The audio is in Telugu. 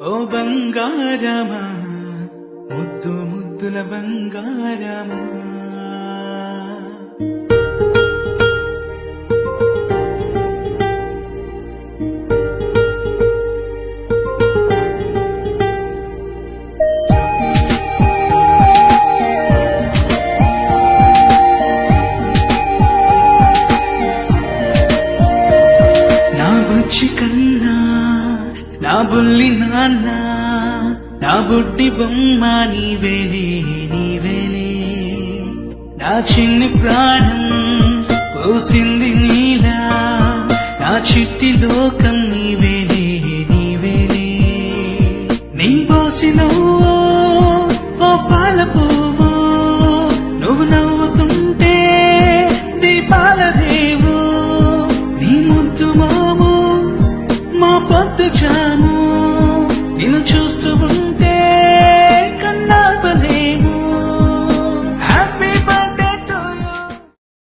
ఓ బంగారమా ముద్దు ముద్దుల బంగారమా నా బుజ్జి కన్నా నా బుల్లి నాన్న నా బుడ్డి బొమ్మ నీవేలే నీవేలే నా చిన్ని ప్రాణం పోసింది నీలా నా చిట్టి లోకం నీవేలే నీవేలే నీ పోసినవో ఓ పాల పువ్వు నువ్వు నవ్వుతుంటే దీపాల రేవు నీ ముద్దు మాము మా పొద్దు చా